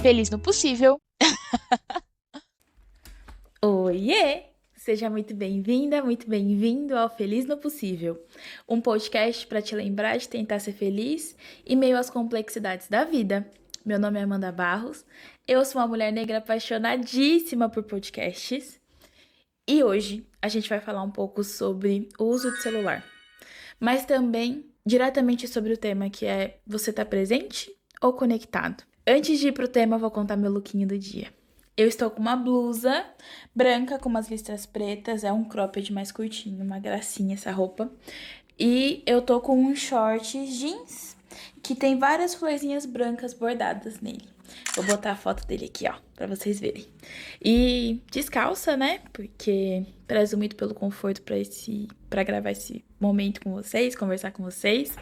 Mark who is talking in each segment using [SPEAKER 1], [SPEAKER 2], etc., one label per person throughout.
[SPEAKER 1] Feliz no possível.
[SPEAKER 2] Oiê! Seja muito bem-vinda, muito bem-vindo ao Feliz no Possível, um podcast para te lembrar de tentar ser feliz em meio às complexidades da vida. Meu nome é Amanda Barros, eu sou uma mulher negra apaixonadíssima por podcasts e hoje a gente vai falar um pouco sobre o uso de celular, mas também diretamente sobre o tema que é você tá presente ou conectado? Antes de ir pro tema, eu vou contar meu lookinho do dia. Eu estou com uma blusa branca com umas listras pretas, é um cropped mais curtinho, uma gracinha essa roupa. E eu tô com um short jeans que tem várias florzinhas brancas bordadas nele. Vou botar a foto dele aqui, ó, pra vocês verem. E descalça, né? Porque prezo muito pelo conforto para gravar esse momento com vocês, conversar com vocês.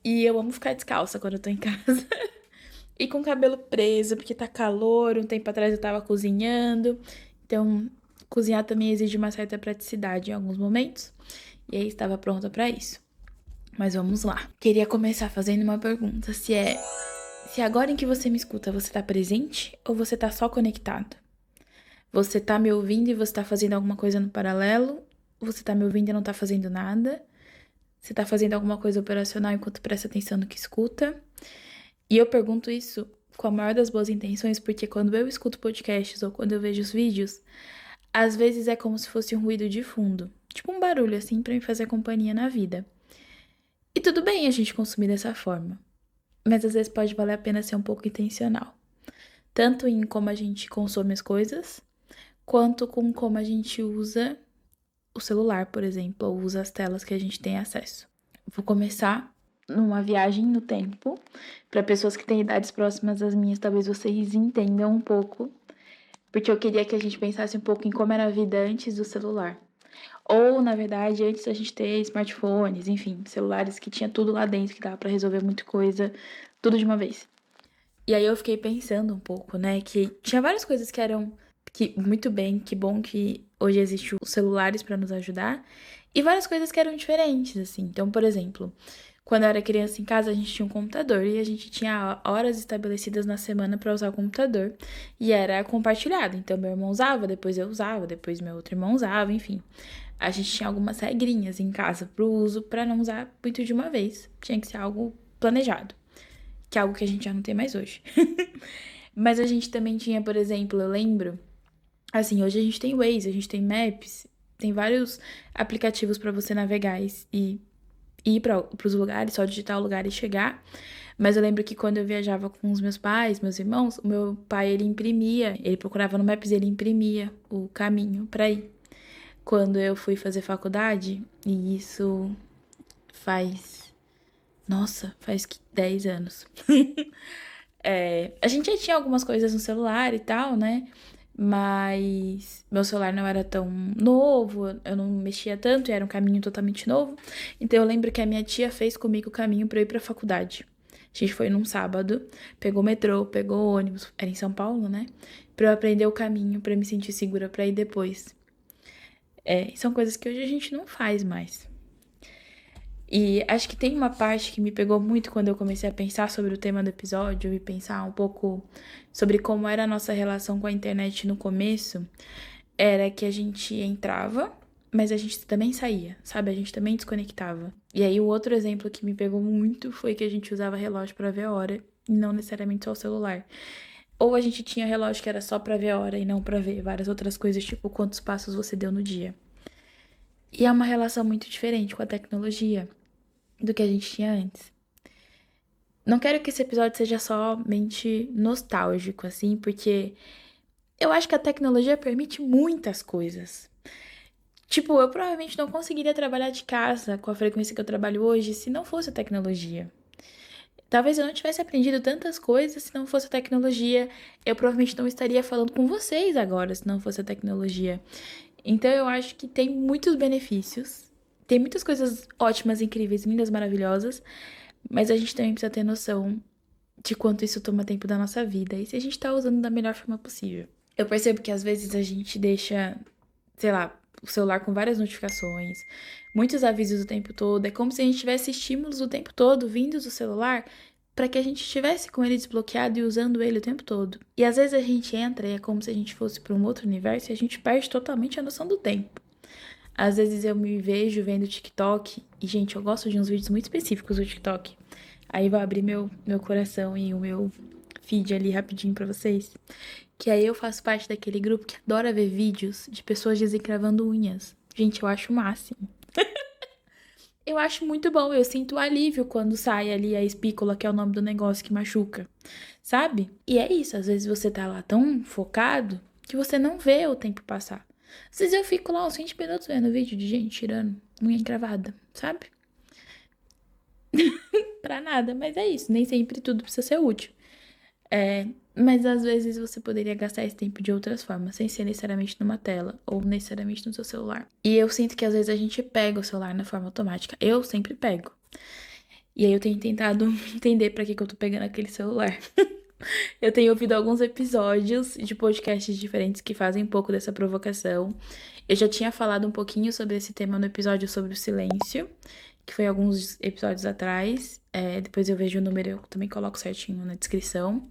[SPEAKER 2] E eu amo ficar descalça quando eu tô em casa. E com o cabelo preso, porque tá calor. Um tempo atrás eu tava cozinhando. Então, cozinhar também exige uma certa praticidade em alguns momentos. E aí estava pronta pra isso. Mas vamos lá. Queria começar fazendo uma pergunta: se agora em que você me escuta, você tá presente ou você tá só conectado? Você tá me ouvindo e você tá fazendo alguma coisa no paralelo? Você tá me ouvindo e não tá fazendo nada? Você tá fazendo alguma coisa operacional enquanto presta atenção no que escuta? E eu pergunto isso com a maior das boas intenções, porque quando eu escuto podcasts ou quando eu vejo os vídeos, às vezes é como se fosse um ruído de fundo, tipo um barulho assim pra me fazer companhia na vida. E tudo bem a gente consumir dessa forma, mas às vezes pode valer a pena ser um pouco intencional, tanto em como a gente consome as coisas, quanto com como a gente usa o celular, por exemplo, ou usa as telas que a gente tem acesso. Vou começar numa viagem no tempo. Para pessoas que têm idades próximas às minhas, talvez vocês entendam um pouco, porque eu queria que a gente pensasse um pouco em como era a vida antes do celular. Ou, na verdade, antes da gente ter smartphones, enfim, celulares que tinha tudo lá dentro, que dava para resolver muita coisa, tudo de uma vez. E aí eu fiquei pensando um pouco, né, que tinha várias coisas que eram muito bem, que bom que hoje existem os celulares para nos ajudar, e várias coisas que eram diferentes, assim. Então, por exemplo, quando eu era criança em casa, a gente tinha um computador e a gente tinha horas estabelecidas na semana para usar o computador e era compartilhado. Então, meu irmão usava, depois meu outro irmão usava, enfim. A gente tinha algumas regrinhas em casa pro uso para não usar muito de uma vez. Tinha que ser algo planejado, que é algo que a gente já não tem mais hoje. Mas a gente também tinha, por exemplo, eu lembro, assim, hoje a gente tem Waze, a gente tem Maps, tem vários aplicativos para você navegar e ir para os lugares, só digitar o lugar e chegar. Mas eu lembro que quando eu viajava com os meus pais, meus irmãos, o meu pai ele imprimia, ele procurava no Maps, ele imprimia o caminho para ir. Quando eu fui fazer faculdade, e isso faz, nossa, faz 10 anos. A gente já tinha algumas coisas no celular e tal, né? Mas meu celular não era tão novo, eu não mexia tanto e era um caminho totalmente novo. Então eu lembro que a minha tia fez comigo o caminho pra eu ir pra faculdade. A gente foi num sábado, pegou o metrô, pegou o ônibus, era em São Paulo, né? Pra eu aprender o caminho, pra eu me sentir segura pra ir depois. São coisas que hoje a gente não faz mais. E acho que tem uma parte que me pegou muito quando eu comecei a pensar sobre o tema do episódio e pensar um pouco sobre como era a nossa relação com a internet no começo. Era que a gente entrava, mas a gente também saía, sabe? A gente também desconectava. E aí, o outro exemplo que me pegou muito foi que a gente usava relógio pra ver a hora e não necessariamente só o celular. Ou a gente tinha relógio que era só pra ver a hora e não pra ver várias outras coisas, tipo quantos passos você deu no dia. E é uma relação muito diferente com a tecnologia do que a gente tinha antes. Não quero que esse episódio seja somente nostálgico, assim, porque eu acho que a tecnologia permite muitas coisas. Tipo, eu provavelmente não conseguiria trabalhar de casa com a frequência que eu trabalho hoje se não fosse a tecnologia. Talvez eu não tivesse aprendido tantas coisas se não fosse a tecnologia. Eu provavelmente não estaria falando com vocês agora se não fosse a tecnologia. Então eu acho que tem muitos benefícios. Tem muitas coisas ótimas, incríveis, lindas, maravilhosas. Mas a gente também precisa ter noção de quanto isso toma tempo da nossa vida e se a gente tá usando da melhor forma possível. Eu percebo que às vezes a gente deixa, sei lá, o celular com várias notificações, muitos avisos o tempo todo. É como se a gente tivesse estímulos o tempo todo vindos do celular para que a gente estivesse com ele desbloqueado e usando ele o tempo todo. E às vezes a gente entra e é como se a gente fosse para um outro universo e a gente perde totalmente a noção do tempo. Às vezes eu me vejo vendo TikTok e, gente, eu gosto de uns vídeos muito específicos do TikTok. Aí vou abrir meu coração e o meu feed ali rapidinho pra vocês. Que aí eu faço parte daquele grupo que adora ver vídeos de pessoas desencravando unhas. Gente, eu acho o máximo. Eu acho muito bom, eu sinto alívio quando sai ali a espícula, que é o nome do negócio que machuca, sabe? E é isso, às vezes você tá lá tão focado que você não vê o tempo passar. Às vezes eu fico lá uns 20 minutos vendo vídeo de gente tirando unha encravada, sabe? Pra nada, mas é isso, nem sempre tudo precisa ser útil. Mas às vezes você poderia gastar esse tempo de outras formas, sem ser necessariamente numa tela ou necessariamente no seu celular. E eu sinto que às vezes a gente pega o celular na forma automática. Eu sempre pego. E aí eu tenho tentado entender pra que eu tô pegando aquele celular. Eu tenho ouvido alguns episódios de podcasts diferentes que fazem um pouco dessa provocação. Eu já tinha falado um pouquinho sobre esse tema no episódio sobre o silêncio, que foi alguns episódios atrás. Depois eu vejo o número, eu também coloco certinho na descrição.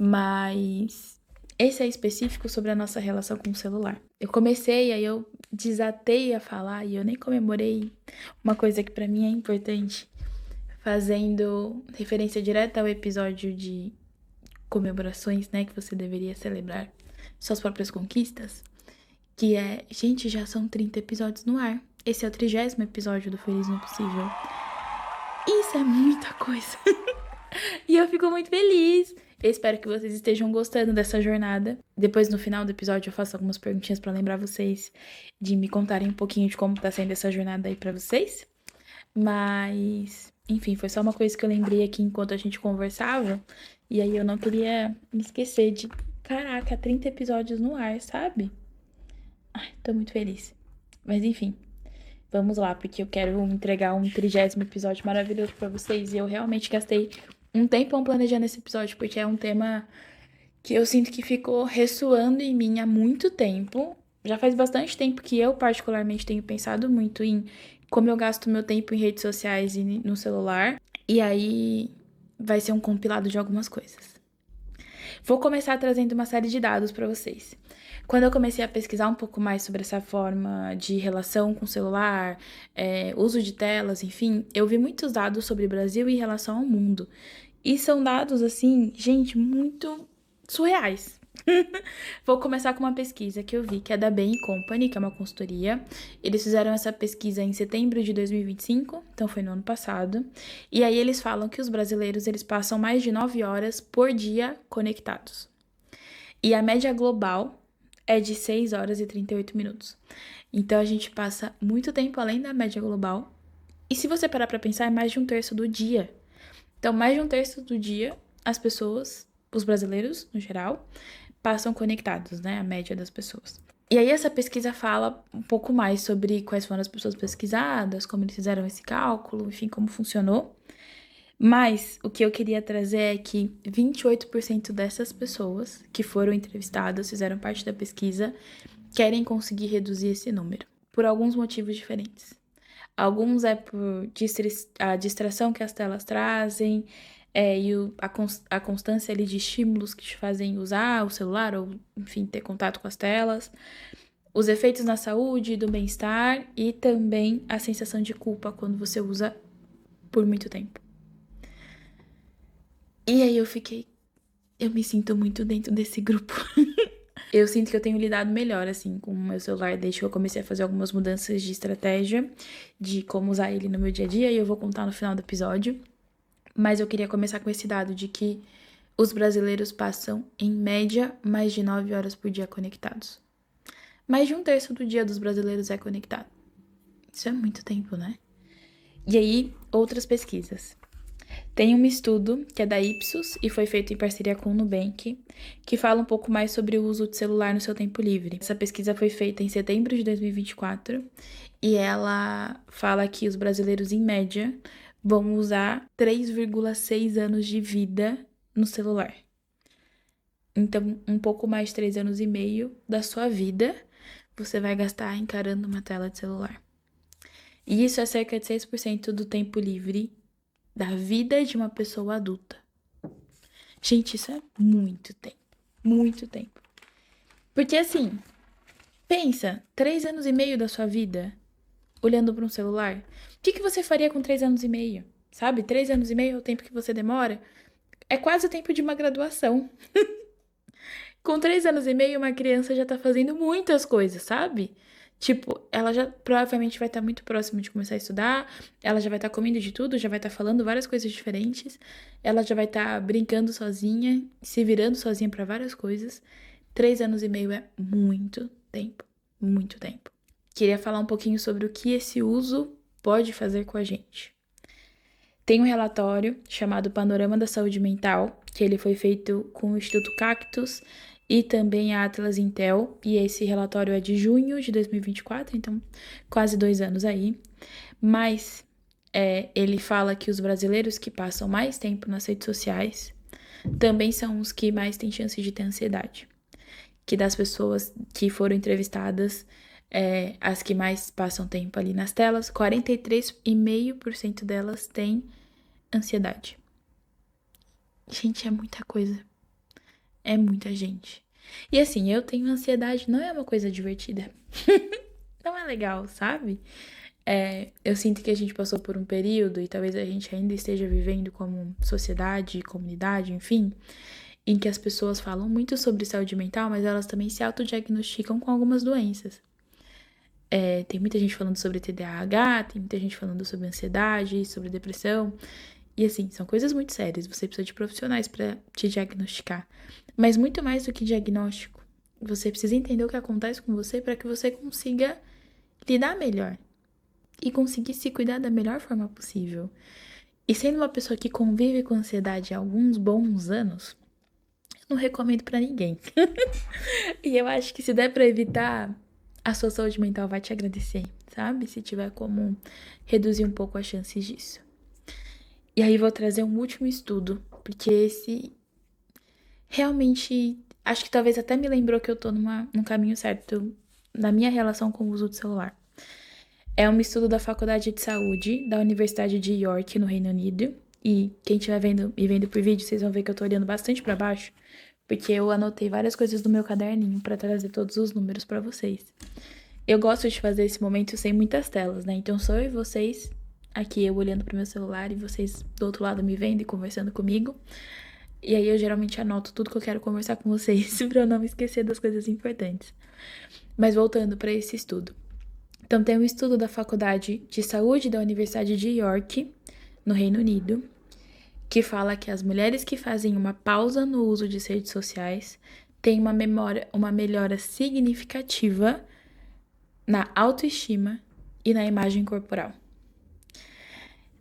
[SPEAKER 2] Mas esse é específico sobre a nossa relação com o celular. Eu comecei, aí eu desatei a falar e eu nem comemorei uma coisa que pra mim é importante, fazendo referência direta ao episódio de comemorações, né, que você deveria celebrar suas próprias conquistas, que é, gente, já são 30 episódios no ar. Esse é o 30º episódio do Feliz no Possível. Isso é muita coisa. E eu fico muito feliz. Eu espero que vocês estejam gostando dessa jornada. Depois, no final do episódio, eu faço algumas perguntinhas pra lembrar vocês de me contarem um pouquinho de como tá sendo essa jornada aí pra vocês. Mas, enfim, foi só uma coisa que eu lembrei aqui enquanto a gente conversava. E aí eu não queria me esquecer de, caraca, 30 episódios no ar, sabe? Ai, tô muito feliz. Mas enfim, vamos lá, porque eu quero entregar um 30º episódio maravilhoso pra vocês. E eu realmente gastei um tempão planejando esse episódio, porque é um tema que eu sinto que ficou ressoando em mim há muito tempo. Já faz bastante tempo que eu, particularmente, tenho pensado muito em como eu gasto meu tempo em redes sociais e no celular. E aí vai ser um compilado de algumas coisas. Vou começar trazendo uma série de dados para vocês. Quando eu comecei a pesquisar um pouco mais sobre essa forma de relação com o celular, uso de telas, enfim, eu vi muitos dados sobre o Brasil em relação ao mundo. E são dados, assim, gente, muito surreais. Vou começar com uma pesquisa que eu vi, que é da Bain Company, que é uma consultoria. Eles fizeram essa pesquisa em setembro de 2025, então foi no ano passado. E aí eles falam que os brasileiros, eles passam mais de 9 horas por dia conectados. E a média global é de 6 horas e 38 minutos. Então a gente passa muito tempo além da média global. E se você parar pra pensar, é mais de um terço do dia. Então, mais de um terço do dia, as pessoas, os brasileiros, no geral, passam conectados, né? A média das pessoas. E aí essa pesquisa fala um pouco mais sobre quais foram as pessoas pesquisadas, como eles fizeram esse cálculo, enfim, como funcionou. Mas o que eu queria trazer é que 28% dessas pessoas que foram entrevistadas, fizeram parte da pesquisa, querem conseguir reduzir esse número, por alguns motivos diferentes. Alguns é por a distração que as telas trazem, e a constância ali de estímulos que te fazem usar o celular ou, enfim, ter contato com as telas. Os efeitos na saúde, do bem-estar e também a sensação de culpa quando você usa por muito tempo. E aí eu me sinto muito dentro desse grupo. Eu sinto que eu tenho lidado melhor, assim, com o meu celular desde que eu comecei a fazer algumas mudanças de estratégia, de como usar ele no meu dia a dia, e eu vou contar no final do episódio. Mas eu queria começar com esse dado de que os brasileiros passam, em média, mais de 9 horas por dia conectados. Mais de um terço do dia dos brasileiros é conectado. Isso é muito tempo, né? E aí, outras pesquisas. Tem um estudo que é da Ipsos e foi feito em parceria com o Nubank, que fala um pouco mais sobre o uso de celular no seu tempo livre. Essa pesquisa foi feita em setembro de 2024 e ela fala que os brasileiros, em média, vão usar 3,6 anos de vida no celular. Então, um pouco mais de 3 anos e meio da sua vida você vai gastar encarando uma tela de celular. E isso é cerca de 6% do tempo livre da vida de uma pessoa adulta. Gente, isso é muito tempo. Muito tempo. Porque assim, pensa, 3 anos e meio da sua vida olhando para um celular. O que você faria com 3 anos e meio? Sabe? 3 anos e meio é o tempo que você demora. É quase o tempo de uma graduação. Com 3 anos e meio, uma criança já tá fazendo muitas coisas, sabe? Tipo, ela já provavelmente vai estar muito próxima de começar a estudar, ela já vai estar comendo de tudo, já vai estar falando várias coisas diferentes, ela já vai estar brincando sozinha, se virando sozinha para várias coisas. 3 anos e meio é muito tempo, muito tempo. Queria falar um pouquinho sobre o que esse uso pode fazer com a gente. Tem um relatório chamado Panorama da Saúde Mental, que ele foi feito com o Instituto Cactus e também a Atlas Intel, e esse relatório é de junho de 2024, então quase 2 anos aí. Mas ele fala que os brasileiros que passam mais tempo nas redes sociais também são os que mais têm chance de ter ansiedade. Que das pessoas que foram entrevistadas, as que mais passam tempo ali nas telas, 43,5% delas têm ansiedade. Gente, é muita coisa. É muita gente. E assim, eu tenho ansiedade, não é uma coisa divertida. Não é legal, sabe? Eu sinto que a gente passou por um período, e talvez a gente ainda esteja vivendo como sociedade, comunidade, enfim, em que as pessoas falam muito sobre saúde mental, mas elas também se autodiagnosticam com algumas doenças. Tem muita gente falando sobre TDAH, tem muita gente falando sobre ansiedade, sobre depressão. E assim, são coisas muito sérias. Você precisa de profissionais para te diagnosticar. Mas muito mais do que diagnóstico, você precisa entender o que acontece com você para que você consiga lidar melhor e conseguir se cuidar da melhor forma possível. E sendo uma pessoa que convive com ansiedade há alguns bons anos, eu não recomendo para ninguém. E eu acho que se der para evitar, a sua saúde mental vai te agradecer, sabe? Se tiver como reduzir um pouco as chances disso. E aí vou trazer um último estudo, porque esse realmente, acho que talvez até me lembrou que eu tô num caminho certo na minha relação com o uso do celular. É um estudo da Faculdade de Saúde da Universidade de York, no Reino Unido. E quem estiver vendo por vídeo, vocês vão ver que eu tô olhando bastante para baixo, porque eu anotei várias coisas do meu caderninho para trazer todos os números para vocês. Eu gosto de fazer esse momento sem muitas telas, né? Então sou eu e vocês aqui, eu olhando pro meu celular e vocês do outro lado me vendo e conversando comigo. E aí eu geralmente anoto tudo que eu quero conversar com vocês pra eu não me esquecer das coisas importantes. Mas voltando para esse estudo. Então tem um estudo da Faculdade de Saúde da Universidade de York, no Reino Unido, que fala que as mulheres que fazem uma pausa no uso de redes sociais têm uma melhora significativa na autoestima e na imagem corporal.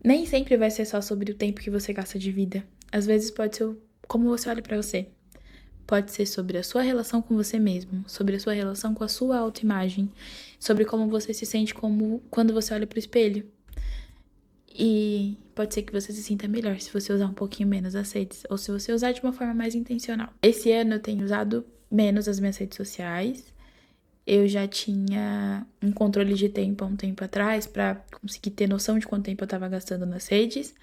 [SPEAKER 2] Nem sempre vai ser só sobre o tempo que você gasta de vida. Às vezes pode ser como você olha pra você. Pode ser sobre a sua relação com você mesmo, sobre a sua relação com a sua autoimagem, sobre como você se sente quando você olha pro espelho. E pode ser que você se sinta melhor se você usar um pouquinho menos as redes, ou se você usar de uma forma mais intencional. Esse ano eu tenho usado menos as minhas redes sociais. Eu já tinha um controle de tempo há um tempo atrás para conseguir ter noção de quanto tempo eu estava gastando nas redes.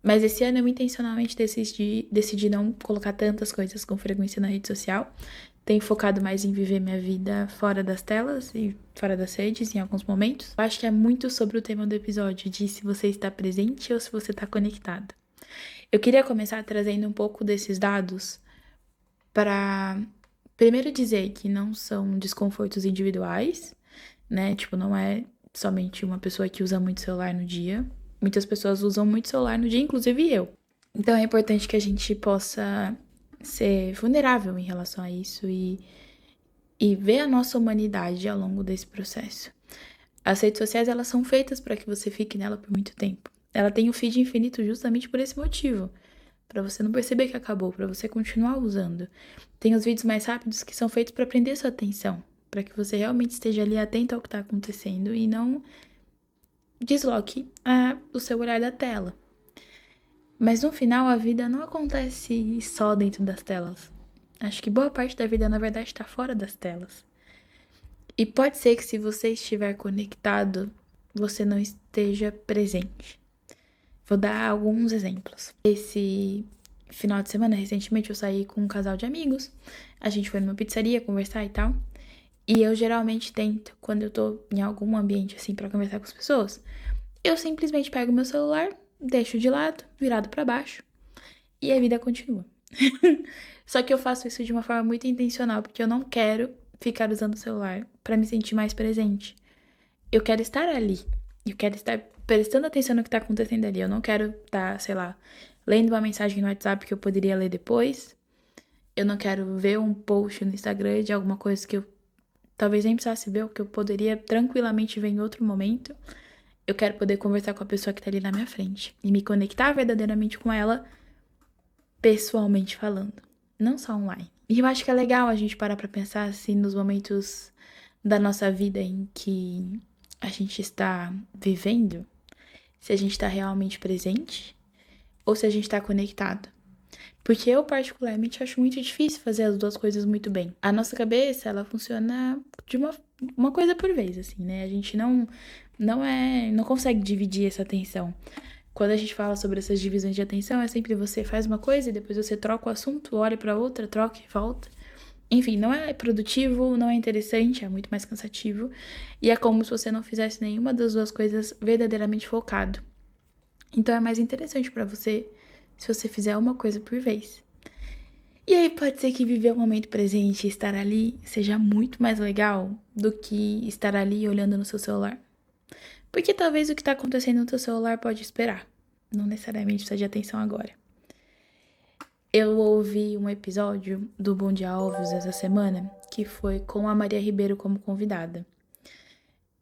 [SPEAKER 2] Mas esse ano eu intencionalmente decidi não colocar tantas coisas com frequência na rede social. Tenho focado mais em viver minha vida fora das telas e fora das redes em alguns momentos. Eu acho que é muito sobre o tema do episódio, de se você está presente ou se você está conectado. Eu queria começar trazendo um pouco desses dados para primeiro dizer que não são desconfortos individuais, né? Tipo, não é somente uma pessoa que usa muito celular no dia. Muitas pessoas usam muito celular no dia, inclusive eu. Então é importante que a gente possa ser vulnerável em relação a isso e ver a nossa humanidade ao longo desse processo. As redes sociais, elas são feitas para que você fique nela por muito tempo. Ela tem o feed infinito justamente por esse motivo. Para você não perceber que acabou, para você continuar usando. Tem os vídeos mais rápidos que são feitos para prender sua atenção, para que você realmente esteja ali atento ao que está acontecendo e não desloque o seu olhar da tela. Mas no final, a vida não acontece só dentro das telas. Acho que boa parte da vida, na verdade, está fora das telas. E pode ser que se você estiver conectado, você não esteja presente. Vou dar alguns exemplos. Esse final de semana, recentemente, eu saí com um casal de amigos. A gente foi numa pizzaria conversar e tal. E eu geralmente tento, quando eu tô em algum ambiente assim pra conversar com as pessoas, eu simplesmente pego meu celular, deixo de lado, virado pra baixo, e a vida continua. Só que eu faço isso de uma forma muito intencional, porque eu não quero ficar usando o celular pra me sentir mais presente. Eu quero estar ali. Eu quero estar prestando atenção no que tá acontecendo ali. Eu não quero estar, sei lá, lendo uma mensagem no WhatsApp que eu poderia ler depois. Eu não quero ver um post no Instagram de alguma coisa que eu talvez nem precisasse ver, o que eu poderia tranquilamente ver em outro momento. Eu quero poder conversar com a pessoa que tá ali na minha frente e me conectar verdadeiramente com ela, pessoalmente falando, não só online. E eu acho que é legal a gente parar pra pensar assim nos momentos da nossa vida em que a gente está vivendo, se a gente tá realmente presente ou se a gente tá conectado. Porque eu, particularmente, acho muito difícil fazer as duas coisas muito bem. A nossa cabeça, ela funciona de uma coisa por vez, assim, né? A gente não consegue dividir essa atenção. Quando a gente fala sobre essas divisões de atenção, é sempre você faz uma coisa e depois você troca o assunto, olha pra outra, troca e volta. Enfim, não é produtivo, não é interessante, é muito mais cansativo. E é como se você não fizesse nenhuma das duas coisas verdadeiramente focado. Então é mais interessante pra você se você fizer uma coisa por vez. E aí pode ser que viver o momento presente e estar ali seja muito mais legal do que estar ali olhando no seu celular. Porque talvez o que está acontecendo no seu celular pode esperar. Não necessariamente precisa de atenção agora. Eu ouvi um episódio do Bom Dia Óbvios essa semana, que foi com a Maria Ribeiro como convidada.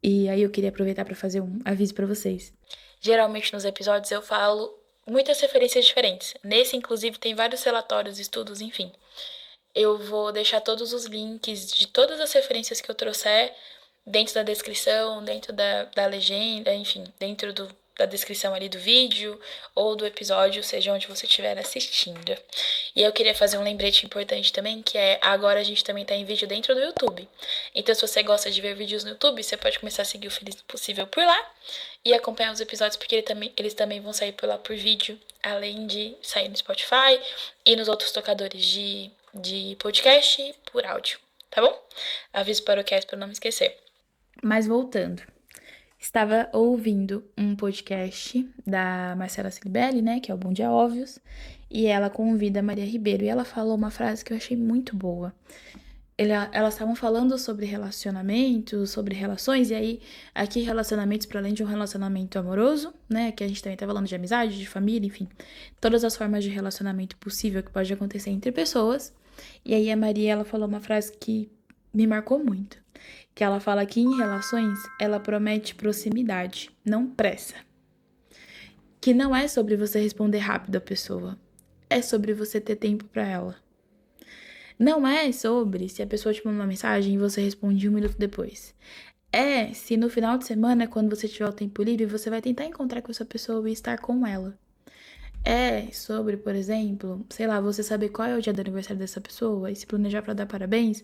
[SPEAKER 2] E aí eu queria aproveitar para fazer um aviso para vocês. Geralmente nos episódios eu falo muitas referências diferentes. Nesse, inclusive, tem vários relatórios, estudos, enfim. Eu vou deixar todos os links de todas as referências que eu trouxer dentro da descrição, dentro da legenda, enfim, dentro da descrição ali do vídeo ou do episódio, seja onde você estiver assistindo. E eu queria fazer um lembrete importante também, que é agora a gente também tá em vídeo dentro do YouTube. Então, se você gosta de ver vídeos no YouTube, você pode começar a seguir o Feliz Possível por lá e acompanhar os episódios, porque eles também vão sair por lá por vídeo, além de sair no Spotify e nos outros tocadores de podcast por áudio, tá bom? Aviso para o cast para não me esquecer. Mas voltando, estava ouvindo um podcast da Marcela Ceribelli, né, que é o Bom Dia Óbvios, e ela convida a Maria Ribeiro, e ela falou uma frase que eu achei muito boa. Elas estavam falando sobre relacionamentos, sobre relações, e aí, aqui relacionamentos para além de um relacionamento amoroso, né, que a gente também tá falando de amizade, de família, enfim, todas as formas de relacionamento possível que pode acontecer entre pessoas. E aí a Maria, ela falou uma frase que me marcou muito, que ela fala que em relações, ela promete proximidade, não pressa. Que não é sobre você responder rápido a pessoa, é sobre você ter tempo para ela. Não é sobre se a pessoa te manda uma mensagem e você responde 1 minuto depois. É se no final de semana, quando você tiver o tempo livre, você vai tentar encontrar com essa pessoa e estar com ela. É sobre, por exemplo, sei lá, você saber qual é o dia do aniversário dessa pessoa e se planejar para dar parabéns.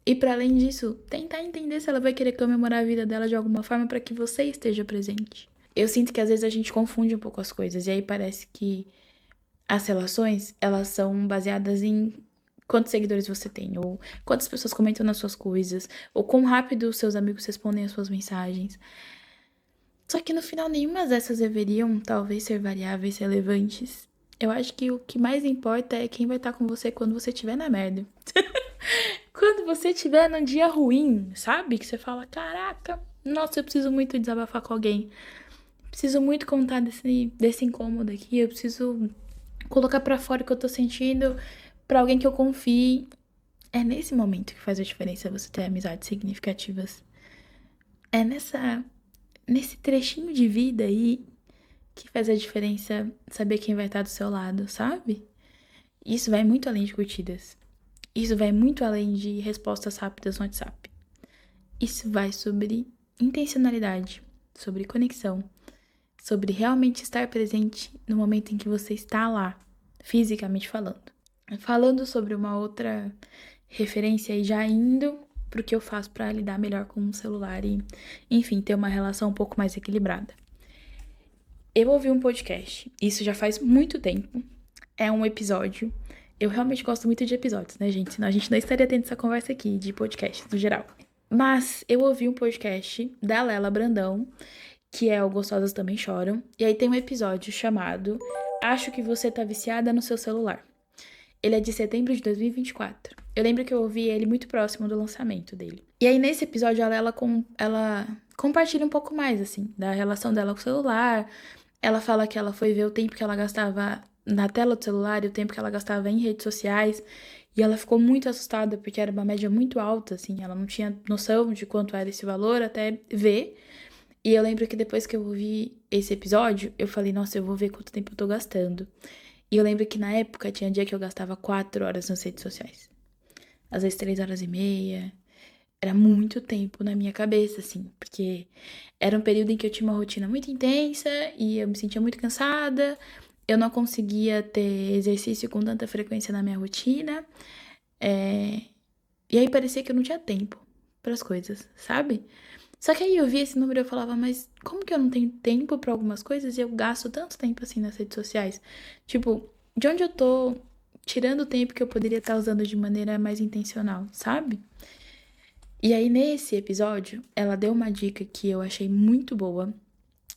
[SPEAKER 2] E para além disso, tentar entender se ela vai querer comemorar a vida dela de alguma forma para que você esteja presente. Eu sinto que às vezes a gente confunde um pouco as coisas e aí parece que as relações, elas são baseadas em quantos seguidores você tem, ou quantas pessoas comentam nas suas coisas, ou quão rápido os seus amigos respondem às suas mensagens. Só que no final, nenhuma dessas deveriam, talvez, ser variáveis relevantes. Eu acho que o que mais importa é quem vai estar com você quando você estiver na merda. Quando você estiver num dia ruim, sabe? Que você fala, caraca, nossa, eu preciso muito desabafar com alguém. Preciso muito contar desse incômodo aqui. Eu preciso colocar pra fora o que eu tô sentindo pra alguém que eu confie. É nesse momento que faz a diferença você ter amizades significativas. É nesse trechinho de vida aí que faz a diferença saber quem vai estar do seu lado, sabe? Isso vai muito além de curtidas. Isso vai muito além de respostas rápidas no WhatsApp. Isso vai sobre intencionalidade, sobre conexão, sobre realmente estar presente no momento em que você está lá, fisicamente falando. Falando sobre uma outra referência e já indo pro que eu faço para lidar melhor com o celular e, enfim, ter uma relação um pouco mais equilibrada. Eu ouvi um podcast, isso já faz muito tempo. É um episódio. Eu realmente gosto muito de episódios, né, gente? Senão a gente não estaria tendo essa conversa aqui de podcasts no geral. Mas eu ouvi um podcast da Lela Brandão, que é o Gostosas Também Choram. E aí tem um episódio chamado Acho que Você Tá Viciada no Seu Celular. Ele é de setembro de 2024. Eu lembro que eu ouvi ele muito próximo do lançamento dele. E aí, nesse episódio, ela compartilha um pouco mais, assim, da relação dela com o celular. Ela fala que ela foi ver o tempo que ela gastava na tela do celular e o tempo que ela gastava em redes sociais. E ela ficou muito assustada, porque era uma média muito alta, assim. Ela não tinha noção de quanto era esse valor até ver. E eu lembro que depois que eu ouvi esse episódio, eu falei, nossa, eu vou ver quanto tempo eu tô gastando. E eu lembro que na época tinha dia que eu gastava 4 horas nas redes sociais. Às vezes 3 horas e meia. Era muito tempo na minha cabeça, assim. Porque era um período em que eu tinha uma rotina muito intensa e eu me sentia muito cansada. Eu não conseguia ter exercício com tanta frequência na minha rotina. E aí parecia que eu não tinha tempo para as coisas, sabe? Só que aí eu vi esse número e eu falava, mas como que eu não tenho tempo para algumas coisas e eu gasto tanto tempo assim nas redes sociais? Tipo, de onde eu tô tirando o tempo que eu poderia estar usando de maneira mais intencional, sabe? E aí nesse episódio, ela deu uma dica que eu achei muito boa.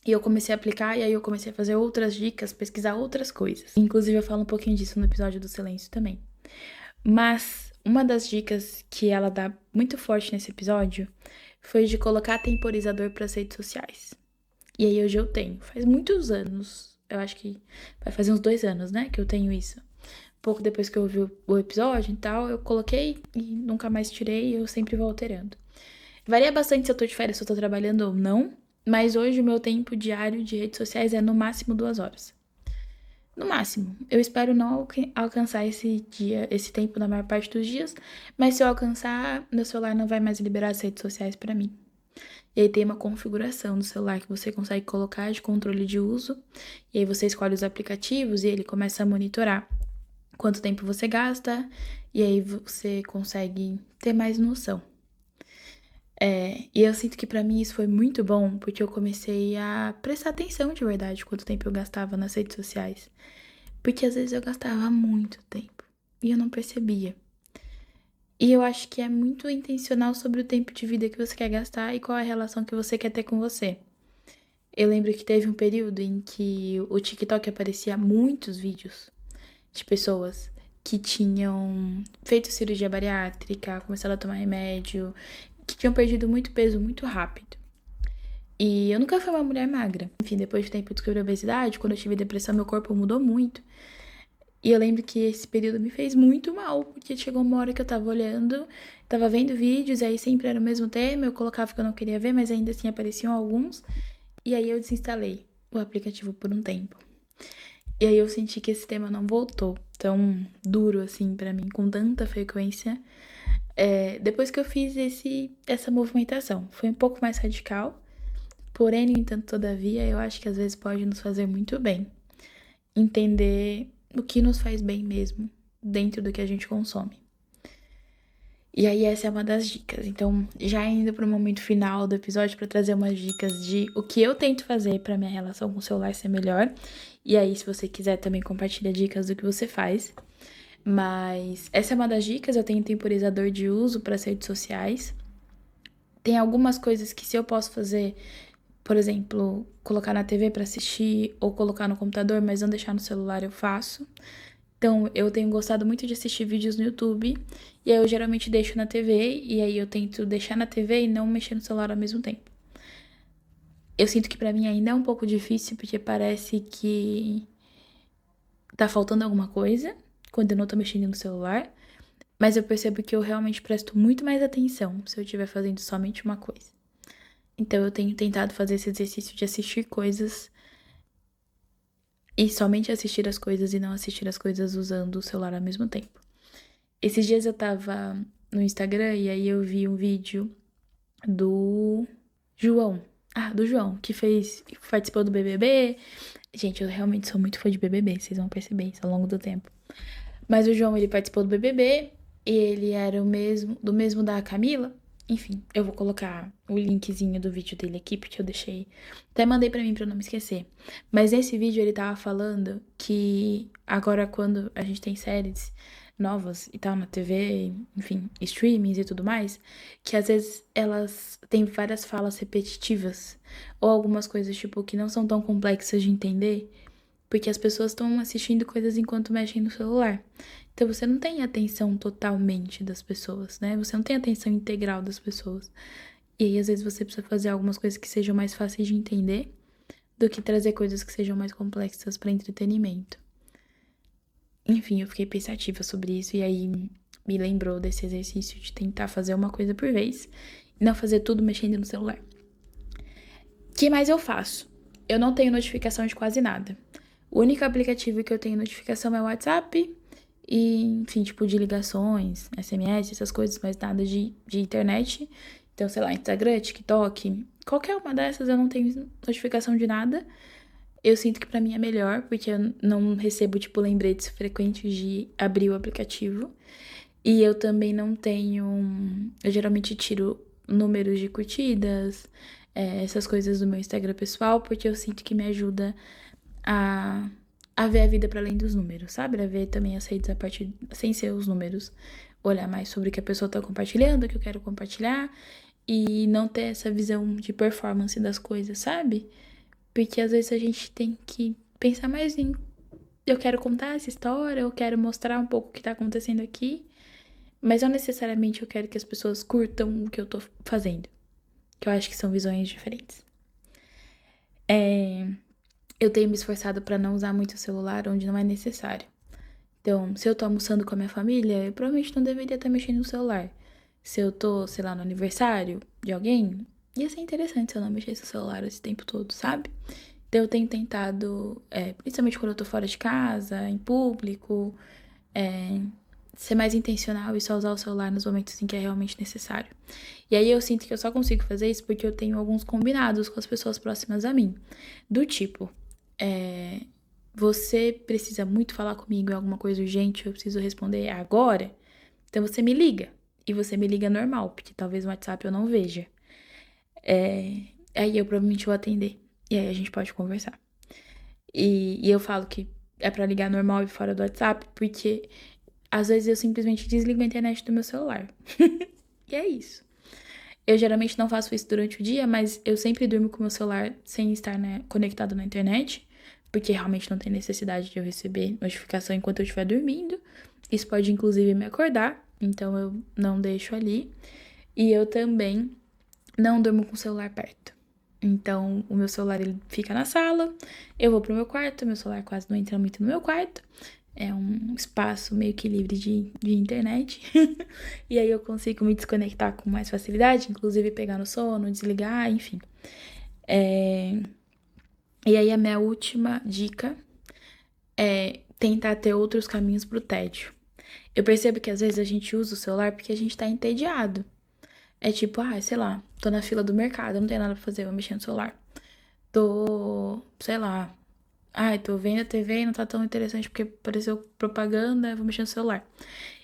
[SPEAKER 2] E eu comecei a aplicar, e aí eu comecei a fazer outras dicas, pesquisar outras coisas. Inclusive, eu falo um pouquinho disso no episódio do silêncio também. Mas uma das dicas que ela dá muito forte nesse episódio foi de colocar temporizador para as redes sociais. E aí hoje eu tenho. Faz muitos anos. Eu acho que vai fazer uns 2 anos, né? Que eu tenho isso. Pouco depois que eu ouvi o episódio e tal, eu coloquei e nunca mais tirei. E eu sempre vou alterando. Varia bastante se eu tô de férias, se eu tô trabalhando ou não. Mas hoje o meu tempo diário de redes sociais é no máximo 2 horas. No máximo. Eu espero não alcançar esse tempo na maior parte dos dias, mas se eu alcançar, meu celular não vai mais liberar as redes sociais pra mim. E aí tem uma configuração no celular que você consegue colocar de controle de uso, e aí você escolhe os aplicativos e ele começa a monitorar quanto tempo você gasta, e aí você consegue ter mais noção. E eu sinto que pra mim isso foi muito bom, porque eu comecei a prestar atenção de verdade quanto tempo eu gastava nas redes sociais. Porque às vezes eu gastava muito tempo e eu não percebia. E eu acho que é muito intencional sobre o tempo de vida que você quer gastar e qual é a relação que você quer ter com você. Eu lembro que teve um período em que o TikTok aparecia muitos vídeos de pessoas que tinham feito cirurgia bariátrica, começado a tomar remédio, que tinham perdido muito peso muito rápido. E eu nunca fui uma mulher magra. Enfim, depois de tempo eu descobri a obesidade, quando eu tive depressão, meu corpo mudou muito. E eu lembro que esse período me fez muito mal, porque chegou uma hora que eu tava olhando, tava vendo vídeos, e aí sempre era o mesmo tema, eu colocava que eu não queria ver, mas ainda assim apareciam alguns. E aí eu desinstalei o aplicativo por um tempo. E aí eu senti que esse tema não voltou tão duro assim pra mim, com tanta frequência. Depois que eu fiz essa movimentação, foi um pouco mais radical, porém, no entanto, todavia, eu acho que às vezes pode nos fazer muito bem entender o que nos faz bem mesmo dentro do que a gente consome. E aí essa é uma das dicas. Então, já indo para o momento final do episódio para trazer umas dicas de o que eu tento fazer para minha relação com o celular ser melhor. E aí, se você quiser também compartilha dicas do que você faz. Mas essa é uma das dicas, eu tenho temporizador de uso para as redes sociais. Tem algumas coisas que se eu posso fazer, por exemplo, colocar na TV para assistir ou colocar no computador, mas não deixar no celular, eu faço. Então, eu tenho gostado muito de assistir vídeos no YouTube, e aí eu geralmente deixo na TV, e aí eu tento deixar na TV e não mexer no celular ao mesmo tempo. Eu sinto que pra mim ainda é um pouco difícil, porque parece que tá faltando alguma coisa quando eu não tô mexendo no celular, mas eu percebo que eu realmente presto muito mais atenção se eu estiver fazendo somente uma coisa. Então, eu tenho tentado fazer esse exercício de assistir coisas e somente assistir as coisas e não assistir as coisas usando o celular ao mesmo tempo. Esses dias eu tava no Instagram e aí eu vi um vídeo do João. Do João, que participou do BBB. Gente, eu realmente sou muito fã de BBB, vocês vão perceber isso ao longo do tempo. Mas o João, ele participou do BBB e ele era do mesmo da Camila. Enfim, eu vou colocar o linkzinho do vídeo dele aqui, porque eu deixei. Até mandei pra mim pra eu não me esquecer. Mas nesse vídeo ele tava falando que agora, quando a gente tem séries novas e tal na TV, enfim, streamings e tudo mais, que às vezes elas têm várias falas repetitivas, ou algumas coisas, tipo, que não são tão complexas de entender, porque as pessoas estão assistindo coisas enquanto mexem no celular. Então você não tem atenção totalmente das pessoas, né? Você não tem atenção integral das pessoas. E aí, às vezes, você precisa fazer algumas coisas que sejam mais fáceis de entender do que trazer coisas que sejam mais complexas para entretenimento. Enfim, eu fiquei pensativa sobre isso e aí me lembrou desse exercício de tentar fazer uma coisa por vez e não fazer tudo mexendo no celular. O que mais eu faço? Eu não tenho notificação de quase nada. O único aplicativo que eu tenho notificação é o WhatsApp e, enfim, tipo, de ligações, SMS, essas coisas, mas nada de internet. Então, sei lá, Instagram, TikTok, qualquer uma dessas eu não tenho notificação de nada. Eu sinto que pra mim é melhor, porque eu não recebo, tipo, lembretes frequentes de abrir o aplicativo. E eu também não tenho. Eu geralmente tiro números de curtidas, essas coisas do meu Instagram pessoal, porque eu sinto que me ajuda a, a ver a vida para além dos números, sabe? A ver também as redes a partir, sem ser os números. Olhar mais sobre o que a pessoa tá compartilhando, o que eu quero compartilhar. E não ter essa visão de performance das coisas, sabe? Porque às vezes a gente tem que pensar mais em eu quero contar essa história, eu quero mostrar um pouco o que tá acontecendo aqui, mas não necessariamente eu quero que as pessoas curtam o que eu tô fazendo, que eu acho que são visões diferentes. Eu tenho me esforçado pra não usar muito o celular onde não é necessário. Então, se eu tô almoçando com a minha família, eu provavelmente não deveria estar mexendo no celular. Se eu tô, sei lá, no aniversário de alguém, ia ser interessante se eu não mexesse no celular esse tempo todo, sabe? Então, eu tenho tentado, principalmente quando eu tô fora de casa, em público, ser mais intencional e só usar o celular nos momentos em que é realmente necessário. E aí eu sinto que eu só consigo fazer isso porque eu tenho alguns combinados com as pessoas próximas a mim. Do tipo, você precisa muito falar comigo em alguma coisa urgente, eu preciso responder agora, então você me liga. E você me liga normal, porque talvez no WhatsApp eu não veja. Aí eu provavelmente vou atender. E aí a gente pode conversar. E eu falo que é pra ligar normal e fora do WhatsApp, porque às vezes eu simplesmente desligo a internet do meu celular. E é isso. Eu geralmente não faço isso durante o dia, mas eu sempre durmo com o meu celular sem estar, né, conectado na internet, porque realmente não tem necessidade de eu receber notificação enquanto eu estiver dormindo. Isso pode inclusive me acordar, então eu não deixo ali. E eu também não durmo com o celular perto. Então, o meu celular ele fica na sala, eu vou pro meu quarto, meu celular quase não entra muito no meu quarto. É um espaço meio que livre de internet. E aí eu consigo me desconectar com mais facilidade, inclusive pegar no sono, desligar, enfim. E aí a minha última dica é tentar ter outros caminhos pro tédio. Eu percebo que às vezes a gente usa o celular porque a gente tá entediado. É tipo, sei lá, tô na fila do mercado, não tem nada pra fazer, vou mexer no celular. Tô, sei lá, tô vendo a TV e não tá tão interessante porque apareceu propaganda, vou mexer no celular.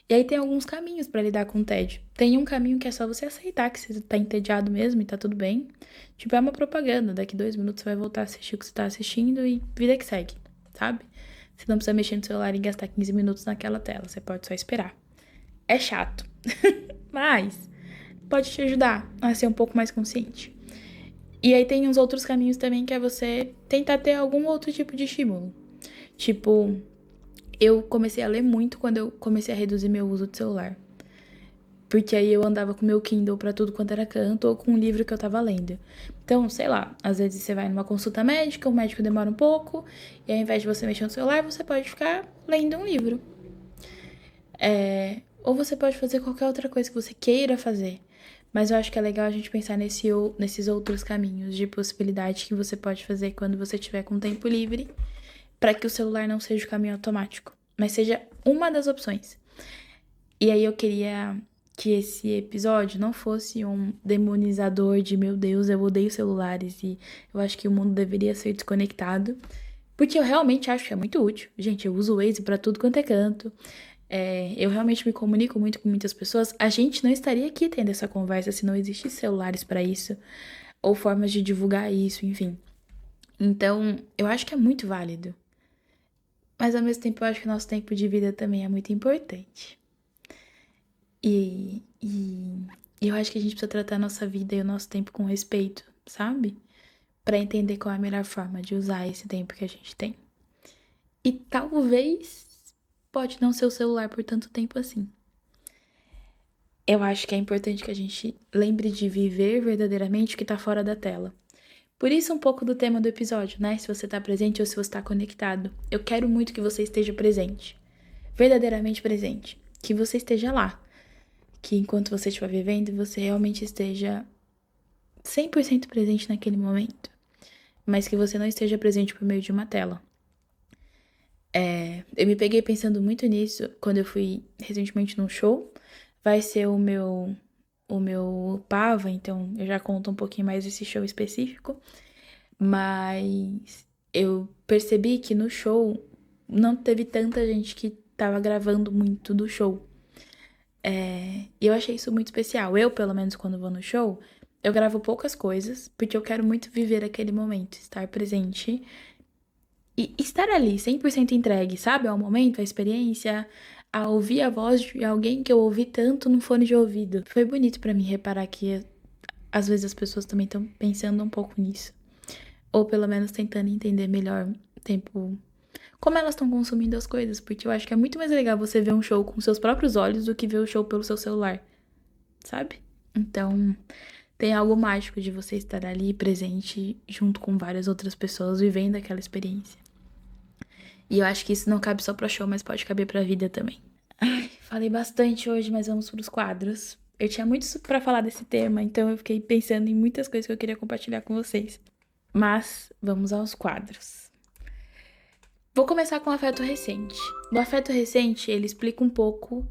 [SPEAKER 2] E aí tem alguns caminhos pra lidar com o tédio. Tem um caminho que é só você aceitar que você tá entediado mesmo e tá tudo bem. Tipo, é uma propaganda, daqui 2 minutos você vai voltar a assistir o que você tá assistindo e vida que segue, sabe? Você não precisa mexer no celular e gastar 15 minutos naquela tela, você pode só esperar. É chato, mas pode te ajudar a ser um pouco mais consciente. E aí tem uns outros caminhos também que é você tentar ter algum outro tipo de estímulo. Tipo, eu comecei a ler muito quando eu comecei a reduzir meu uso de celular. Porque aí eu andava com meu Kindle pra tudo quanto era canto ou com um livro que eu tava lendo. Então, sei lá, às vezes você vai numa consulta médica, o médico demora um pouco, e ao invés de você mexer no celular, você pode ficar lendo um livro. Ou você pode fazer qualquer outra coisa que você queira fazer. Mas eu acho que é legal a gente pensar nesses outros caminhos de possibilidade que você pode fazer quando você tiver com tempo livre, para que o celular não seja o caminho automático, mas seja uma das opções. E aí eu queria que esse episódio não fosse um demonizador de meu Deus, eu odeio celulares e eu acho que o mundo deveria ser desconectado, porque eu realmente acho que é muito útil. Gente, eu uso o Waze pra tudo quanto é canto. Eu realmente me comunico muito com muitas pessoas. A gente não estaria aqui tendo essa conversa se não existissem celulares para isso, ou formas de divulgar isso, enfim. Então, eu acho que é muito válido. Mas ao mesmo tempo, eu acho que o nosso tempo de vida também é muito importante. E eu acho que a gente precisa tratar a nossa vida e o nosso tempo com respeito, sabe? Pra entender qual é a melhor forma de usar esse tempo que a gente tem. E talvez pode não ser o celular por tanto tempo assim. Eu acho que é importante que a gente lembre de viver verdadeiramente o que tá fora da tela. Por isso, um pouco do tema do episódio, né? Se você tá presente ou se você tá conectado. Eu quero muito que você esteja presente. Verdadeiramente presente. Que você esteja lá. Que enquanto você estiver vivendo, você realmente esteja 100% presente naquele momento. Mas que você não esteja presente por meio de uma tela. Eu me peguei pensando muito nisso quando eu fui recentemente num show. Vai ser o meu Pava, então eu já conto um pouquinho mais desse show específico. Mas eu percebi que no show não teve tanta gente que tava gravando muito do show. E eu achei isso muito especial. Eu, pelo menos, quando vou no show, eu gravo poucas coisas, porque eu quero muito viver aquele momento, estar presente e estar ali, 100% entregue, sabe? Ao momento, à experiência, a ouvir a voz de alguém que eu ouvi tanto no fone de ouvido. Foi bonito pra mim reparar que às vezes as pessoas também estão pensando um pouco nisso. Ou pelo menos tentando entender melhor o tempo, como elas estão consumindo as coisas, porque eu acho que é muito mais legal você ver um show com seus próprios olhos do que ver o show pelo seu celular, sabe? Então, tem algo mágico de você estar ali presente junto com várias outras pessoas vivendo aquela experiência. E eu acho que isso não cabe só pra show, mas pode caber pra vida também. Ai, falei bastante hoje, mas vamos pros quadros. Eu tinha muito pra falar desse tema, então eu fiquei pensando em muitas coisas que eu queria compartilhar com vocês. Mas vamos aos quadros. Vou começar com o afeto recente. O afeto recente, ele explica um pouco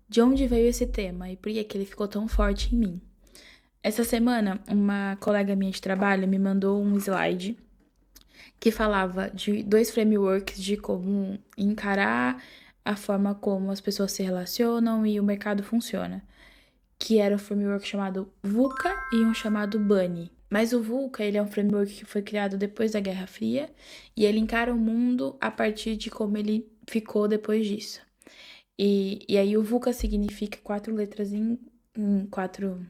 [SPEAKER 2] de onde veio esse tema e por que ele ficou tão forte em mim. Essa semana, uma colega minha de trabalho me mandou um slide que falava de 2 frameworks de como encarar a forma como as pessoas se relacionam e o mercado funciona, que era um framework chamado VUCA e um chamado BUNNY. Mas o VUCA, ele é um framework que foi criado depois da Guerra Fria e ele encara o mundo a partir de como ele ficou depois disso. E aí o VUCA significa 4 letras em 4...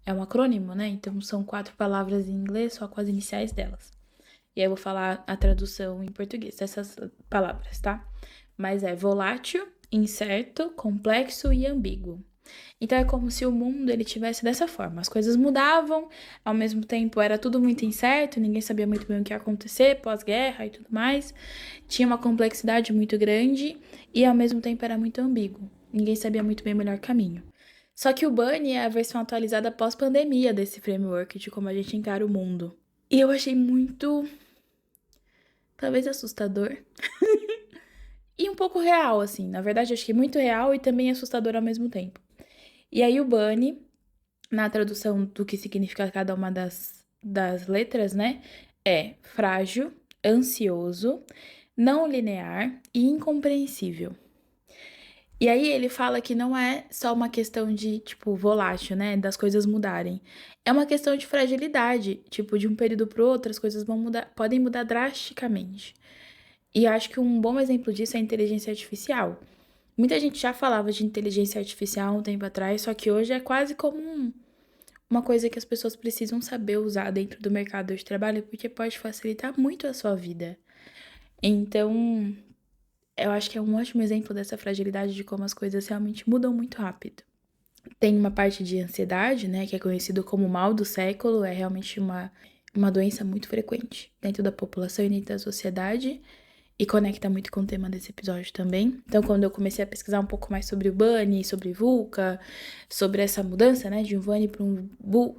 [SPEAKER 2] É um acrônimo, né? Então são 4 palavras em inglês, só com as iniciais delas. E aí eu vou falar a tradução em português dessas palavras, tá? Mas é volátil, incerto, complexo e ambíguo. Então é como se o mundo ele tivesse dessa forma. As coisas mudavam, ao mesmo tempo era tudo muito incerto, ninguém sabia muito bem o que ia acontecer pós-guerra e tudo mais. Tinha uma complexidade muito grande e ao mesmo tempo era muito ambíguo. Ninguém sabia muito bem o melhor caminho. Só que o Bunny é a versão atualizada pós-pandemia desse framework de como a gente encara o mundo. E eu achei muito, talvez assustador. E um pouco real, assim. Na verdade, eu achei muito real e também assustador ao mesmo tempo. E aí o Bunny, na tradução do que significa cada uma das letras, né? É frágil, ansioso, não linear e incompreensível. E aí ele fala que não é só uma questão de, tipo, volátil, né? Das coisas mudarem. É uma questão de fragilidade. Tipo, de um período para o outro, as coisas vão mudar, podem mudar drasticamente. E eu acho que um bom exemplo disso é a inteligência artificial. Muita gente já falava de inteligência artificial um tempo atrás, só que hoje é quase como uma coisa que as pessoas precisam saber usar dentro do mercado de trabalho, porque pode facilitar muito a sua vida. Então, eu acho que é um ótimo exemplo dessa fragilidade de como as coisas realmente mudam muito rápido. Tem uma parte de ansiedade, né, que é conhecido como mal do século, é realmente uma doença muito frequente dentro da população e dentro da sociedade. E conecta muito com o tema desse episódio também. Então, quando eu comecei a pesquisar um pouco mais sobre o Bunny, sobre VUCA, sobre essa mudança, né, de um Bunny para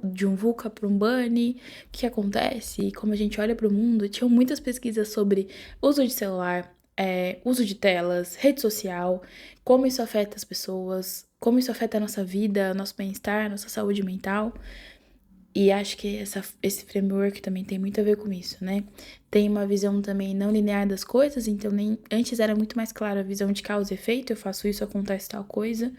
[SPEAKER 2] de um VUCA para um Bunny, o que acontece, como a gente olha para o mundo, tinham muitas pesquisas sobre uso de celular, uso de telas, rede social, como isso afeta as pessoas, como isso afeta a nossa vida, nosso bem-estar, nossa saúde mental. E acho que esse framework também tem muito a ver com isso, né? Tem uma visão também não linear das coisas, então antes era muito mais clara a visão de causa e efeito, eu faço isso, acontece tal coisa.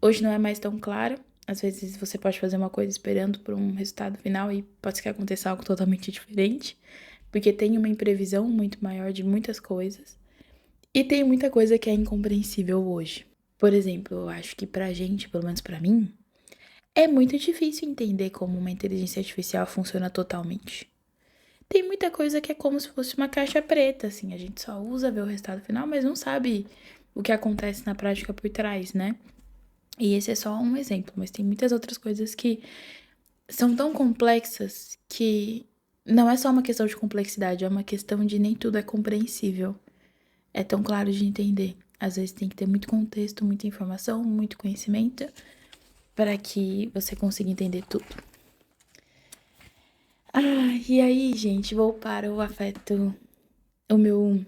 [SPEAKER 2] Hoje não é mais tão claro. Às vezes você pode fazer uma coisa esperando por um resultado final e pode ser que aconteça algo totalmente diferente, porque tem uma imprevisão muito maior de muitas coisas. E tem muita coisa que é incompreensível hoje. Por exemplo, eu acho que pra gente, pelo menos pra mim, é muito difícil entender como uma inteligência artificial funciona totalmente. Tem muita coisa que é como se fosse uma caixa preta, assim, a gente só usa, vê o resultado final, mas não sabe o que acontece na prática por trás, né? E esse é só um exemplo, mas tem muitas outras coisas que são tão complexas que não é só uma questão de complexidade, é uma questão de nem tudo é compreensível. É tão claro de entender. Às vezes tem que ter muito contexto, muita informação, muito conhecimento para que você consiga entender tudo. E aí, gente, vou para o afeto, o meu...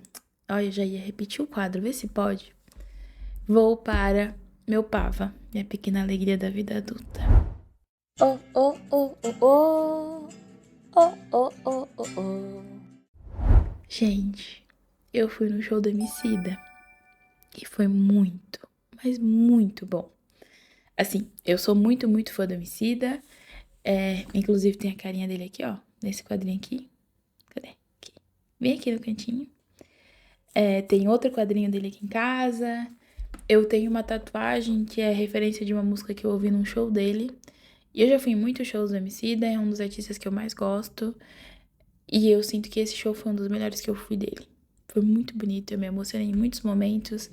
[SPEAKER 2] Olha, eu já ia repetir o quadro, vê se pode. Vou para meu pava, minha pequena alegria da vida adulta. Oh, oh, oh, oh, oh. Oh, oh, oh, oh, oh. Gente, eu fui no show do Emicida e foi muito, mas muito bom. Assim, eu sou muito, muito fã do Emicida. Inclusive tem a carinha dele aqui, ó, nesse quadrinho aqui. Cadê? Aqui. Bem aqui no cantinho. Tem outro quadrinho dele aqui em casa. Eu tenho uma tatuagem que é referência de uma música que eu ouvi num show dele. E eu já fui em muitos shows do Emicida, é um dos artistas que eu mais gosto. E eu sinto que esse show foi um dos melhores que eu fui dele. Foi muito bonito, eu me emocionei em muitos momentos.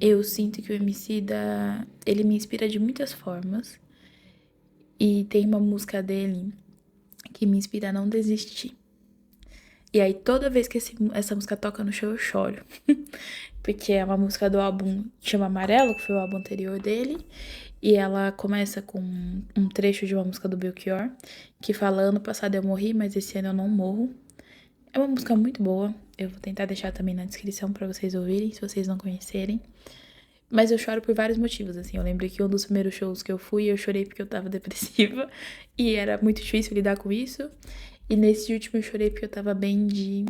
[SPEAKER 2] Eu sinto que o Emicida, ele me inspira de muitas formas. E tem uma música dele que me inspira a não desistir. E aí, toda vez que essa música toca no show, eu choro. Porque é uma música do álbum que chama Amarelo, que foi o álbum anterior dele. E ela começa com um trecho de uma música do Belchior, que fala: ano passado eu morri, mas esse ano eu não morro. É uma música muito boa. Eu vou tentar deixar também na descrição pra vocês ouvirem, se vocês não conhecerem. Mas eu choro por vários motivos, assim. Eu lembro que um dos primeiros shows que eu fui, eu chorei porque eu tava depressiva. E era muito difícil lidar com isso. E nesse último eu chorei porque eu tava bem de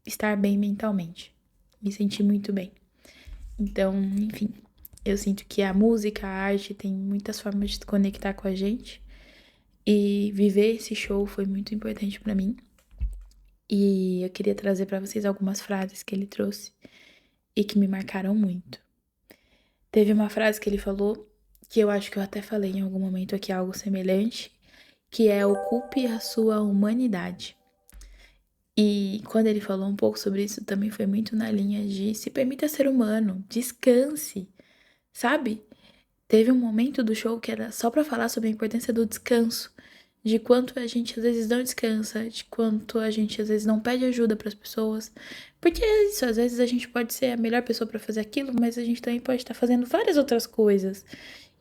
[SPEAKER 2] estar bem mentalmente. Me senti muito bem. Então, enfim, eu sinto que a música, a arte tem muitas formas de se conectar com a gente. E viver esse show foi muito importante pra mim. E eu queria trazer pra vocês algumas frases que ele trouxe e que me marcaram muito. Teve uma frase que ele falou, que eu acho que eu até falei em algum momento aqui algo semelhante, que é: ocupe a sua humanidade. E quando ele falou um pouco sobre isso, também foi muito na linha de se permita ser humano, descanse, sabe? Teve um momento do show que era só pra falar sobre a importância do descanso, de quanto a gente às vezes não descansa, de quanto a gente às vezes não pede ajuda pras pessoas. Porque é isso, às vezes a gente pode ser a melhor pessoa pra fazer aquilo, mas a gente também pode estar fazendo várias outras coisas.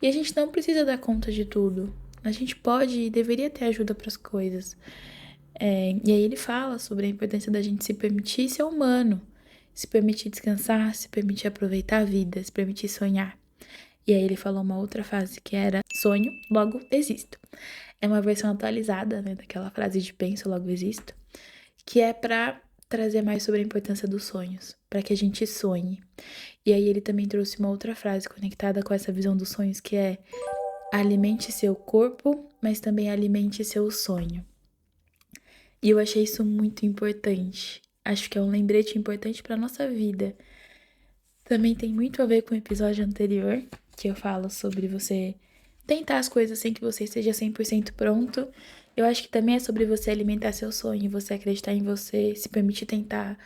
[SPEAKER 2] E a gente não precisa dar conta de tudo. A gente pode e deveria ter ajuda pras coisas. E aí ele fala sobre a importância da gente se permitir ser humano, se permitir descansar, se permitir aproveitar a vida, se permitir sonhar. E aí ele falou uma outra frase que era: sonho, logo existo. É uma versão atualizada, né, daquela frase de penso, logo existo, que é pra trazer mais sobre a importância dos sonhos, pra que a gente sonhe. E aí ele também trouxe uma outra frase conectada com essa visão dos sonhos, que é: alimente seu corpo, mas também alimente seu sonho. E eu achei isso muito importante. Acho que é um lembrete importante pra nossa vida. Também tem muito a ver com o episódio anterior, que eu falo sobre você tentar as coisas sem que você esteja 100% pronto. Eu acho que também é sobre você alimentar seu sonho, você acreditar em você, se permitir tentar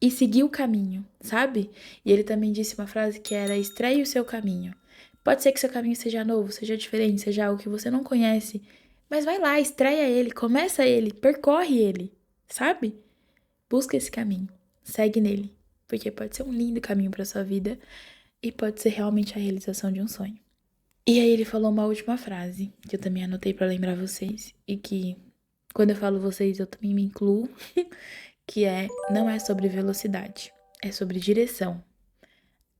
[SPEAKER 2] e seguir o caminho, sabe? E ele também disse uma frase que era: estreie o seu caminho. Pode ser que seu caminho seja novo, seja diferente, seja algo que você não conhece, mas vai lá, estreia ele, começa ele, percorre ele, sabe? Busca esse caminho, segue nele, porque pode ser um lindo caminho para sua vida e pode ser realmente a realização de um sonho. E aí ele falou uma última frase, que eu também anotei para lembrar vocês, e que quando eu falo vocês eu também me incluo, que é: não é sobre velocidade, é sobre direção.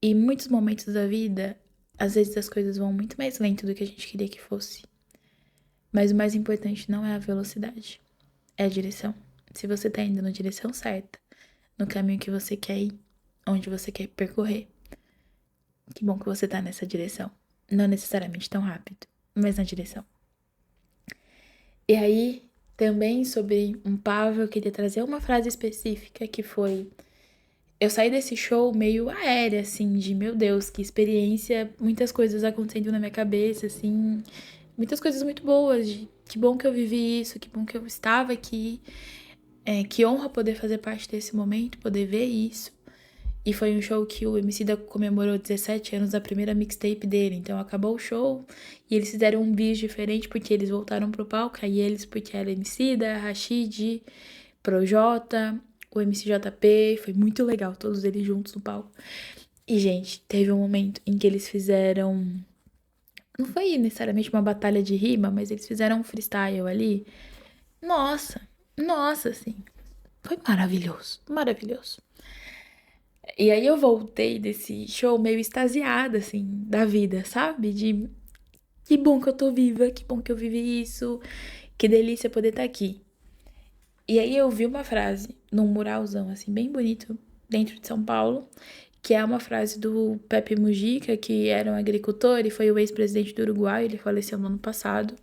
[SPEAKER 2] E em muitos momentos da vida, às vezes as coisas vão muito mais lento do que a gente queria que fosse. Mas o mais importante não é a velocidade, é a direção. Se você tá indo na direção certa, no caminho que você quer ir, onde você quer percorrer, que bom que você tá nessa direção. Não necessariamente tão rápido, mas na direção. E aí, também sobre um pavo, eu queria trazer uma frase específica que foi... Eu saí desse show meio aérea, assim, de meu Deus, que experiência, muitas coisas acontecendo na minha cabeça, assim, muitas coisas muito boas, de que bom que eu vivi isso, que bom que eu estava aqui, que honra poder fazer parte desse momento, poder ver isso. E foi um show que o Emicida comemorou 17 anos da primeira mixtape dele. Então acabou o show e eles fizeram um bis diferente porque eles voltaram pro palco. Aí eles, porque era Emicida, Rashid, Projota, o MCJP. Foi muito legal, todos eles juntos no palco. E, gente, teve um momento em que eles fizeram... Não foi necessariamente uma batalha de rima, mas eles fizeram um freestyle ali. Nossa, assim. Foi maravilhoso, maravilhoso. E aí eu voltei desse show meio extasiada, assim, da vida, sabe? De que bom que eu tô viva, que bom que eu vivi isso, que delícia poder estar aqui. E aí eu vi uma frase num muralzão, assim, bem bonito, dentro de São Paulo, que é uma frase do Pepe Mujica, que era um agricultor e foi o ex-presidente do Uruguai, ele faleceu no ano passado.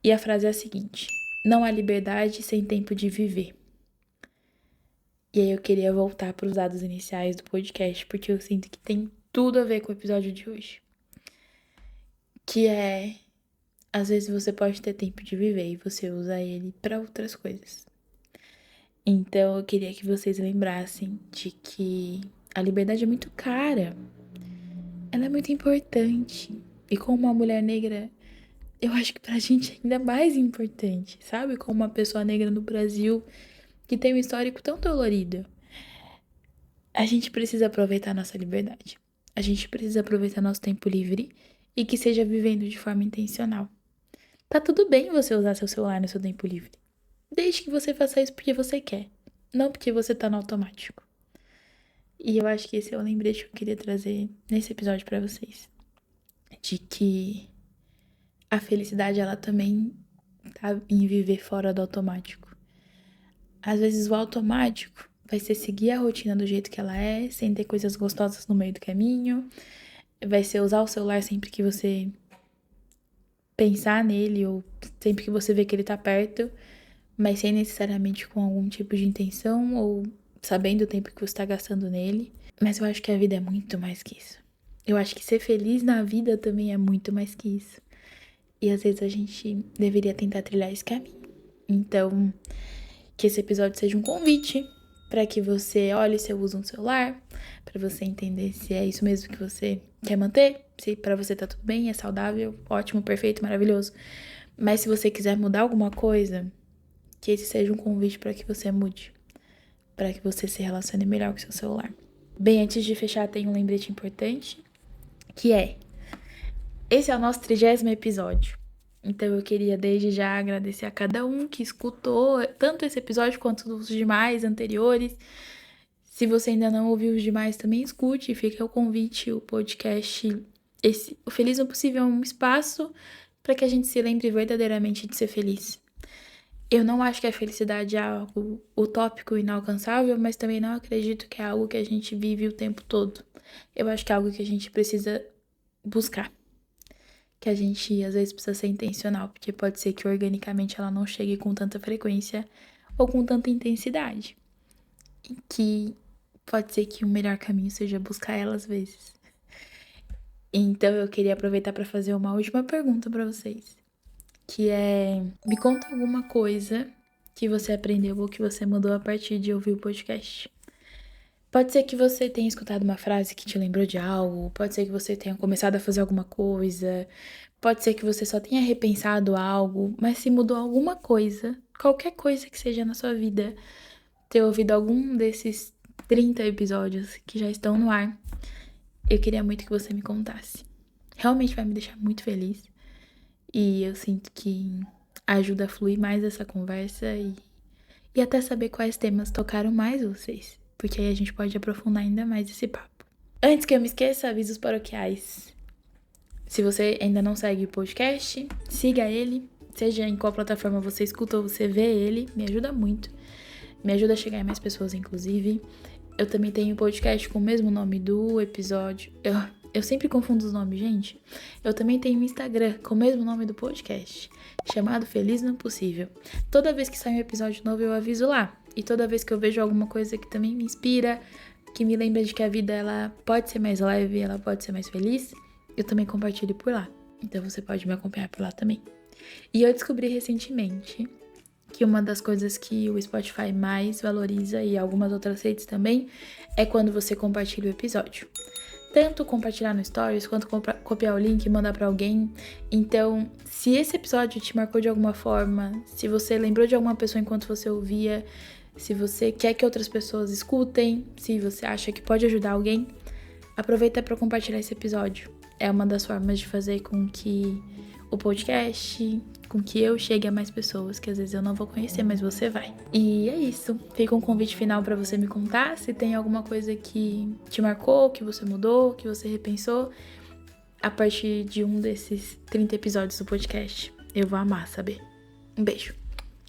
[SPEAKER 2] E a frase é a seguinte: não há liberdade sem tempo de viver. E aí eu queria voltar para os dados iniciais do podcast, porque eu sinto que tem tudo a ver com o episódio de hoje. Que é, às vezes você pode ter tempo de viver e você usa ele para outras coisas. Então eu queria que vocês lembrassem de que a liberdade é muito cara. Ela é muito importante. E como uma mulher negra, eu acho que pra gente é ainda mais importante, sabe? Como uma pessoa negra no Brasil que tem um histórico tão dolorido. A gente precisa aproveitar nossa liberdade. A gente precisa aproveitar nosso tempo livre e que seja vivendo de forma intencional. Tá tudo bem você usar seu celular no seu tempo livre, desde que você faça isso porque você quer, não porque você tá no automático. E eu acho que esse é o lembrete que eu queria trazer nesse episódio pra vocês. De que a felicidade, ela também tá em viver fora do automático. Às vezes o automático vai ser seguir a rotina do jeito que ela é, sem ter coisas gostosas no meio do caminho. Vai ser usar o celular sempre que você pensar nele ou sempre que você vê que ele tá perto, mas sem necessariamente com algum tipo de intenção ou sabendo o tempo que você tá gastando nele. Mas eu acho que a vida é muito mais que isso. Eu acho que ser feliz na vida também é muito mais que isso. E às vezes a gente deveria tentar trilhar esse caminho. Então, que esse episódio seja um convite para que você olhe seu uso no celular, para você entender se é isso mesmo que você quer manter, se para você tá tudo bem, é saudável, ótimo, perfeito, maravilhoso. Mas se você quiser mudar alguma coisa, que esse seja um convite para que você mude, para que você se relacione melhor com seu celular. Bem, antes de fechar, tem um lembrete importante, que é: esse é o nosso 30º episódio. Então eu queria desde já agradecer a cada um que escutou tanto esse episódio quanto os demais anteriores. Se você ainda não ouviu os demais, também escute. Fica o convite, o podcast. O Feliz no Possível é um espaço para que a gente se lembre verdadeiramente de ser feliz. Eu não acho que a felicidade é algo utópico e inalcançável, mas também não acredito que é algo que a gente vive o tempo todo. Eu acho que é algo que a gente precisa buscar. Que a gente às vezes precisa ser intencional, porque pode ser que organicamente ela não chegue com tanta frequência ou com tanta intensidade. E que pode ser que o melhor caminho seja buscar ela às vezes. Então eu queria aproveitar para fazer uma última pergunta para vocês, que é: me conta alguma coisa que você aprendeu ou que você mudou a partir de ouvir o podcast. Pode ser que você tenha escutado uma frase que te lembrou de algo, pode ser que você tenha começado a fazer alguma coisa, pode ser que você só tenha repensado algo, mas se mudou alguma coisa, qualquer coisa que seja na sua vida, ter ouvido algum desses 30 episódios que já estão no ar, eu queria muito que você me contasse. Realmente vai me deixar muito feliz e eu sinto que ajuda a fluir mais essa conversa e até saber quais temas tocaram mais vocês, porque aí a gente pode aprofundar ainda mais esse papo. Antes que eu me esqueça, avisos paroquiais. Se você ainda não segue o podcast, siga ele. seja em qual plataforma você escuta ou você vê ele, me ajuda muito. Me ajuda a chegar em mais pessoas, inclusive. Eu também tenho um podcast com o mesmo nome do episódio. Eu sempre confundo os nomes, gente. Eu também tenho um Instagram com o mesmo nome do podcast, chamado Feliz no Possível. Toda vez que sai um episódio novo, eu aviso lá. E toda vez que eu vejo alguma coisa que também me inspira, que me lembra de que a vida ela pode ser mais leve, ela pode ser mais feliz, eu também compartilho por lá. Então você pode me acompanhar por lá também. E eu descobri recentemente que uma das coisas que o Spotify mais valoriza, e algumas outras redes também, é quando você compartilha o episódio. Tanto compartilhar no Stories, quanto copiar o link e mandar pra alguém. Então, se esse episódio te marcou de alguma forma, se você lembrou de alguma pessoa enquanto você ouvia, se você quer que outras pessoas escutem, se você acha que pode ajudar alguém, aproveita para compartilhar esse episódio. É uma das formas de fazer com que o podcast, com que eu chegue a mais pessoas, que às vezes eu não vou conhecer, mas você vai. E é isso. Fica um convite final para você me contar se tem alguma coisa que te marcou, que você mudou, que você repensou a partir de um desses 30 episódios do podcast. Eu vou amar saber. Um beijo.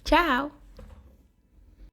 [SPEAKER 2] Tchau!